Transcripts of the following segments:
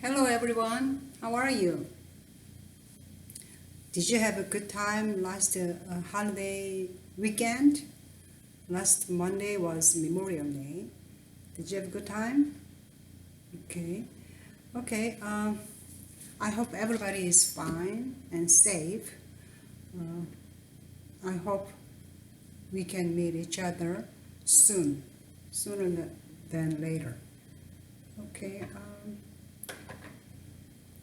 Hello everyone, how are you? Did you have a good time last holiday weekend? Last Monday was Memorial Day. Did you have a good time? Okay. Okay, I hope everybody is fine and safe. I hope we can meet each other soon, sooner than later. Okay,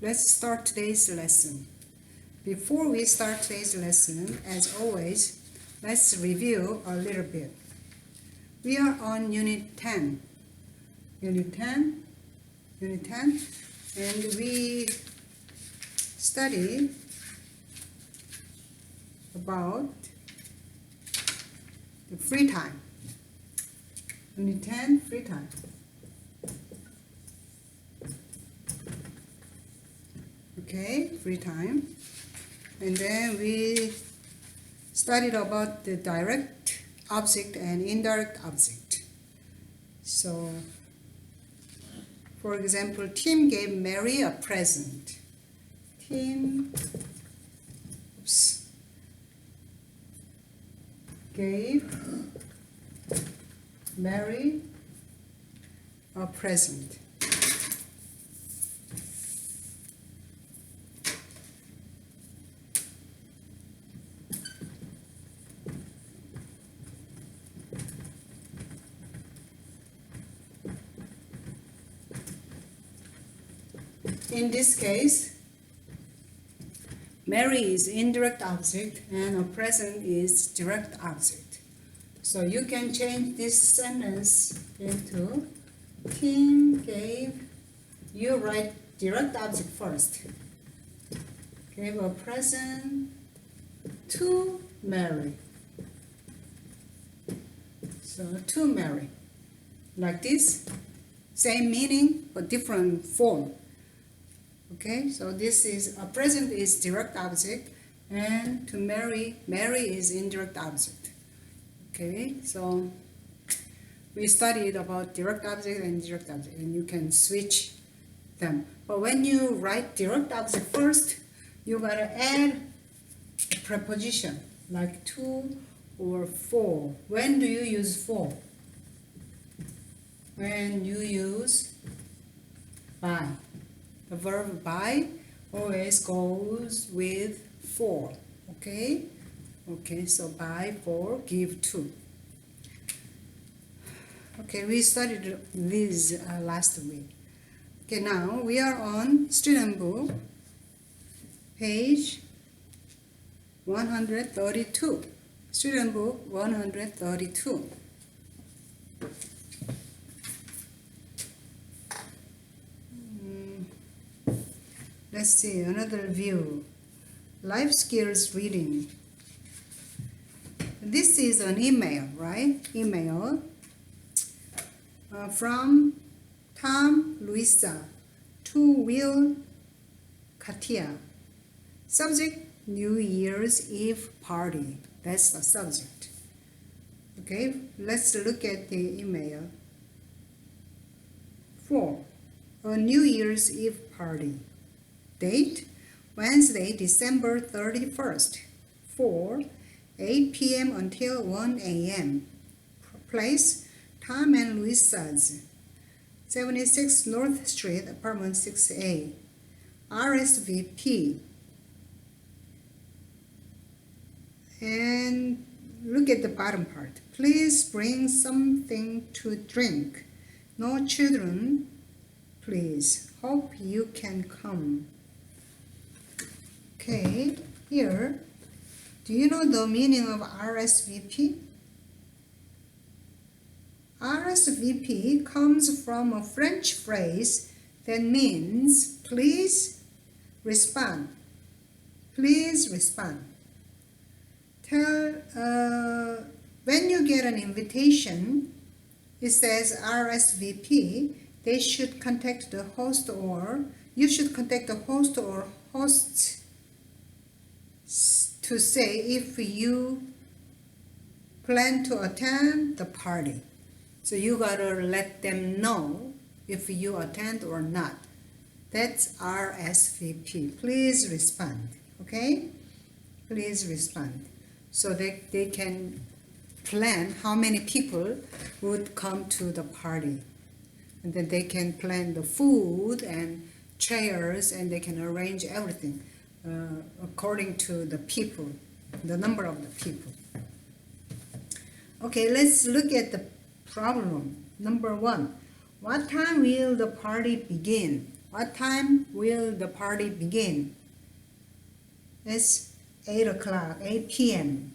let's start today's lesson. Before we start today's lesson, as always, let's review a little bit. We are on Unit 10. Unit 10, and we study about the free time. Unit 10, free time. Okay, free time. And then we studied about the direct object and indirect object. So, for example, Tim gave Mary a present. Tim gave Mary a present. In this case, Mary is indirect object and a present is direct object. So you can change this sentence into Tim gave, you write direct object first, gave a present to Mary. So to Mary, like this, same meaning but different form. Okay, so this is a present is direct object, and to Mary, Mary is indirect object. Okay, so we studied about direct object and indirect object, and you can switch them. But when you write direct object first, you gotta add a preposition like to or for. When do you use for? When you use by. The verb by always goes with for, okay? Okay, so by, for, give to. Okay, we studied this last week. Okay, now we are on student book, page 132. Student book 132. Let's see, another view. Life skills reading. This is an email, right? Email from Tom Luisa to Will Katia. Subject, New Year's Eve party. That's the subject. Okay, let's look at the email. 4. A New Year's Eve party. Date, Wednesday, December 31st, 8 p.m. until 1 a.m. Place, Tom and Luisa's, 76 North Street, apartment 6A. RSVP. And look at the bottom part. Please bring something to drink. No children, please. Hope you can come. Okay, here, do you know the meaning of RSVP? RSVP comes from a French phrase that means please respond. Please respond. When you get an invitation, it says RSVP, they should contact the host, or you should contact the host or hosts to say if you plan to attend the party. So you gotta let them know if you attend or not. That's RSVP. Please respond. Okay? Please respond. So they can plan how many people would come to the party. And then they can plan the food and chairs, and they can arrange everything according to the people, the number of the people. Okay, let's look at the problem. Number 1. What time will the party begin? What time will the party begin? It's 8 o'clock, 8 p.m.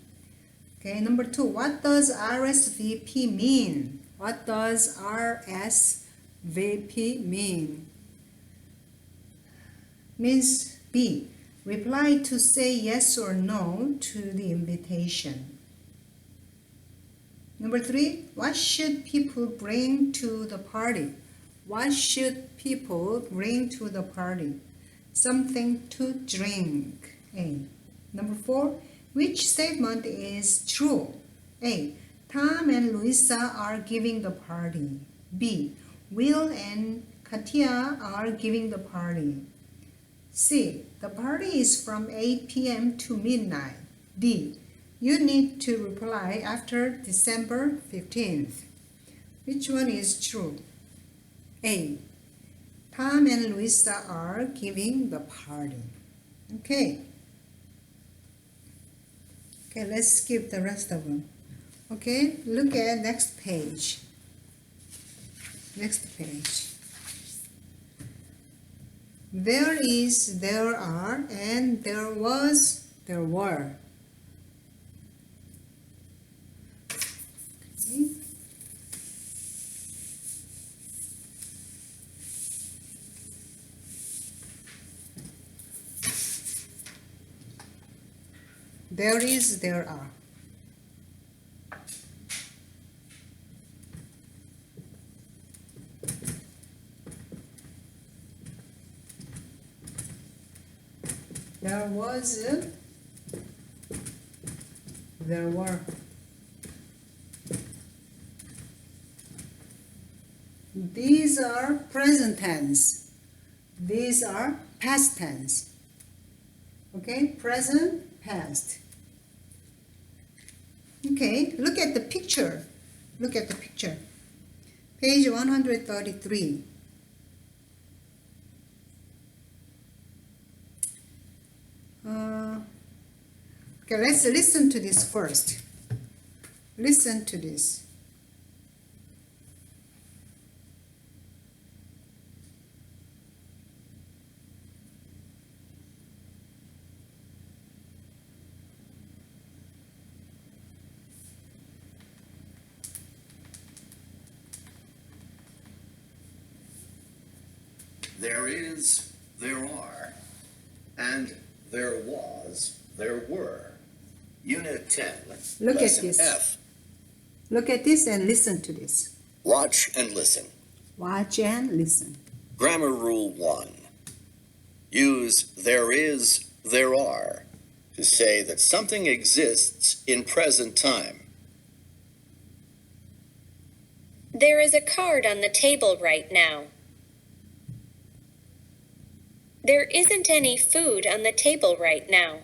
Okay, number 2. What does RSVP mean? What does RSVP mean? Means B. Reply to say yes or no to the invitation. Number 3. What should people bring to the party? What should people bring to the party? Something to drink. A. Number 4. Which statement is true? A. Tom and Luisa are giving the party. B. Will and Katia are giving the party. C. The party is from 8 p.m. to midnight. D. You need to reply after December 15th. Which one is true? A. Tom and Luisa are giving the party. Okay. Okay, let's skip the rest of them. Okay, look at next page. Next page. There is, there are, and there was, there were. Okay. There is, there are. There was, there were. These are present tense. These are past tense. Okay, present, past. Okay, look at the picture. Look at the picture. Page 133. Okay, let's listen to this first. Listen to this. There is, there are, and there was, there were. Unit 10, Look at Lesson this. F. Look at this and listen to this. Watch and listen. Watch and listen. Grammar Rule 1. Use there is, there are to say that something exists in present time. There is a card on the table right now. There isn't any food on the table right now.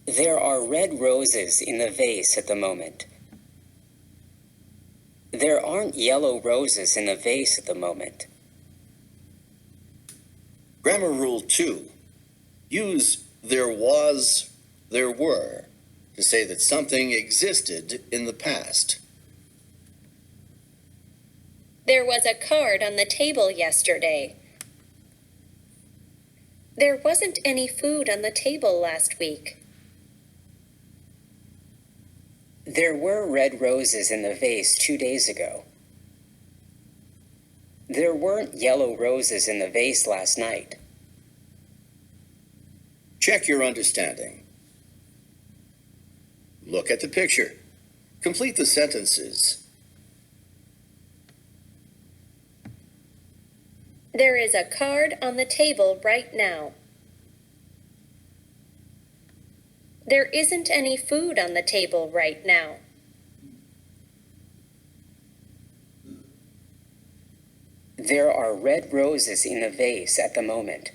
There are red roses in the vase at the moment. There aren't yellow roses in the vase at the moment. Grammar Rule 2. Use there was, there were to say that something existed in the past. There was a card on the table yesterday. There wasn't any food on the table last week. There were red roses in the vase 2 days ago. There weren't yellow roses in the vase last night. Check your understanding. Look at the picture. Complete the sentences. There is a card on the table right now. There isn't any food on the table right now. There are red roses in the vase at the moment.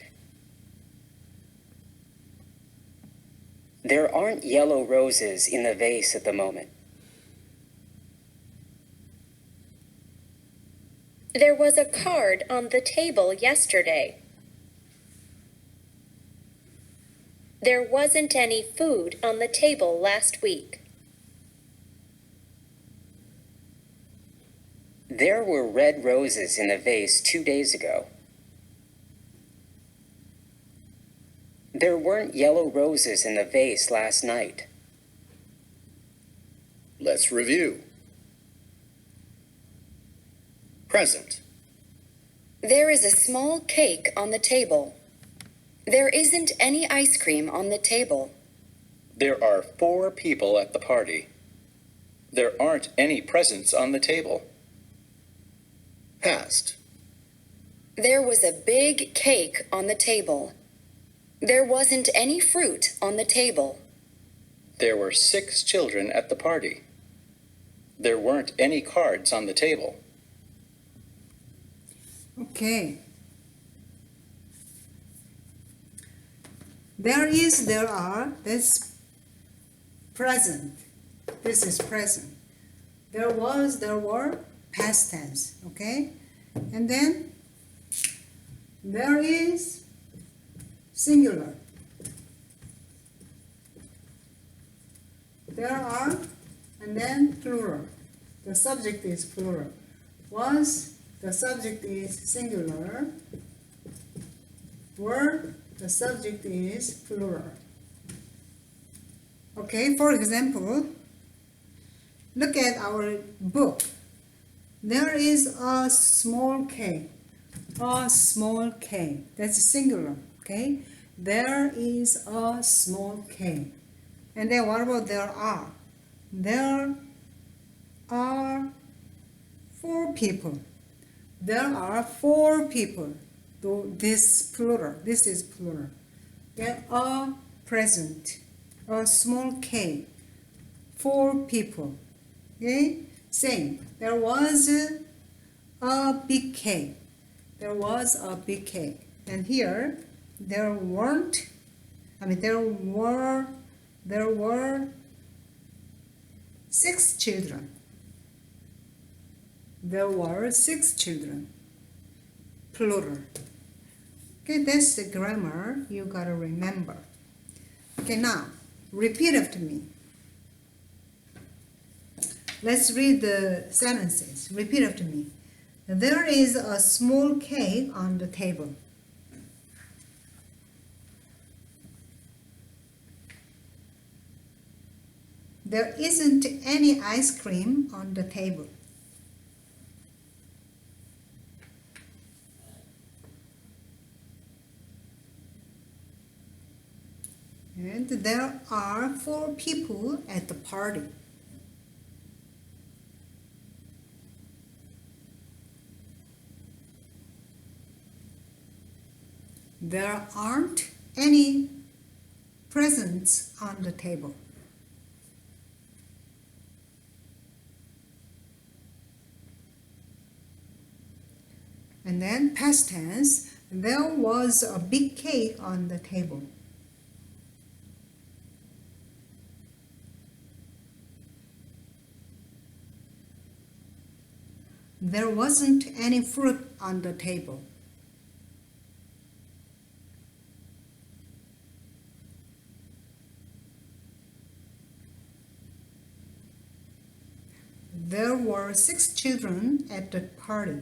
There aren't yellow roses in the vase at the moment. There was a card on the table yesterday. There wasn't any food on the table last week. There were red roses in the vase 2 days ago. There weren't yellow roses in the vase last night. Let's review. Present. There is a small cake on the table. There isn't any ice cream on the table. There are 4 people at the party. There aren't any presents on the table. Past. There was a big cake on the table. There wasn't any fruit on the table. There were 6 children at the party. There weren't any cards on the table. Okay. There is, there are, that's present. This is present. There was, there were, past tense, okay? And then there is singular. There are, and then plural. The subject is plural. Was, the subject is singular. Were, the subject is plural. Okay, for example, look at our book. There is a small K. A small K. That's singular, okay? There is a small K. And then what about there are? There are 4 people. There are 4 people. Though this plural, this is plural. There are present, a small K, 4 people. Okay? Same. There was a big K. There was a big K. And here, there were 6 children. There were 6 children. Plural. Okay, that's the grammar you gotta remember. Okay, now, repeat after me. Let's read the sentences. Repeat after me. There is a small cake on the table. There isn't any ice cream on the table. And there are 4 people at the party. There aren't any presents on the table. And then past tense, there was a big cake on the table. There wasn't any fruit on the table. There were 6 children at the party.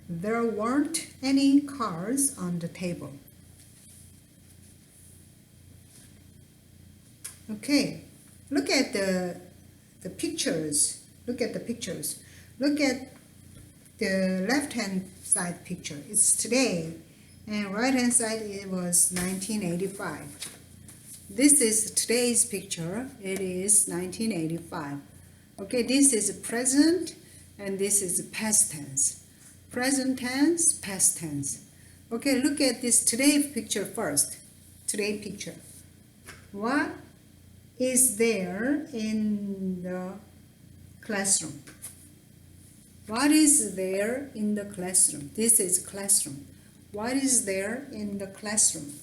There weren't any cards on the table. Okay, look at the pictures. Look at the pictures. Look at the left-hand side picture. It's today. And right-hand side, it was 1985. This is today's picture. It is 1985. Okay, this is present, and this is past tense. Present tense, past tense. Okay, look at this today picture first. Today picture. What is there in the classroom? What is there in the classroom? This is classroom. What is there in the classroom?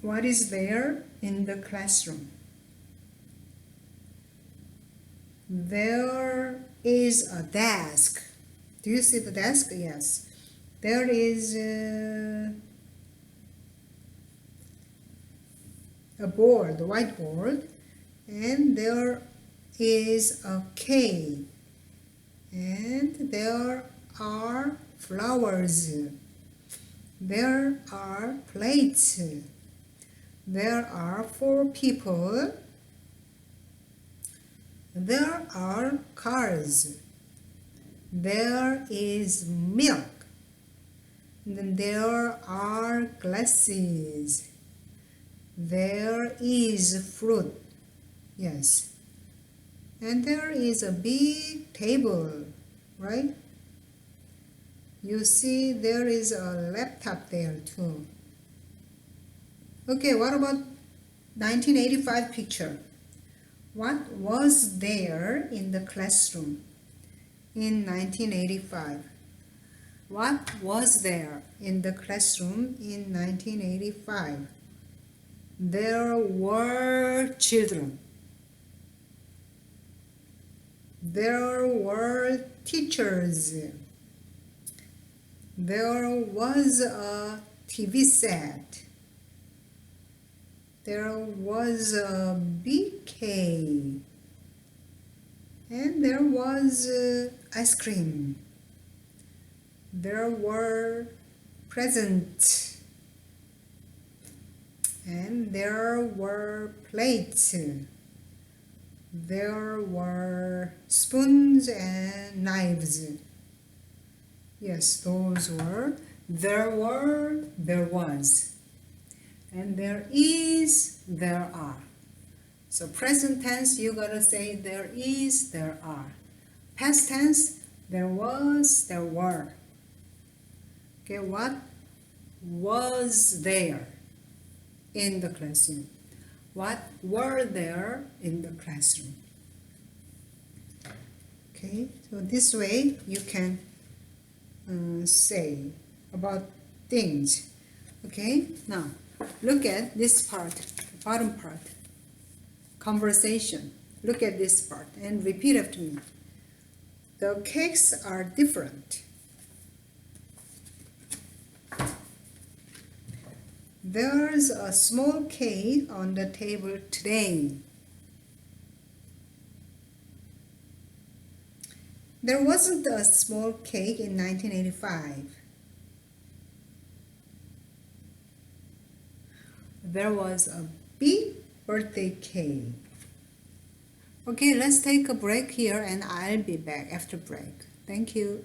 What is there in the classroom? There is a desk. Do you see the desk? Yes. There is a board, a whiteboard, and there is a K, and there are flowers. There are plates. There are 4 people. There are cars. There is milk. Then there are glasses. There is fruit. Yes. And there is a big table, right? You see there is a laptop there too. Okay, what about 1985 picture? What was there in the classroom in 1985? What was there in the classroom in 1985? There were children. There were teachers. There was a TV set. There was a BK. And there was ice cream. There were presents. And there were plates. There were spoons and knives. Yes, those were. There were, there was. And there is, there are. So present tense, you gotta say there is, there are. Past tense, there was, there were. Okay, what was there in the classroom? What were there in the classroom? Okay, so this way you can say about things. Okay, now look at this part, the bottom part. Conversation. Look at this part and repeat after me. The cakes are different. There's a small cake on the table today. There wasn't a small cake in 1985. There was a big birthday cake. Okay, let's take a break here and I'll be back after break. Thank you.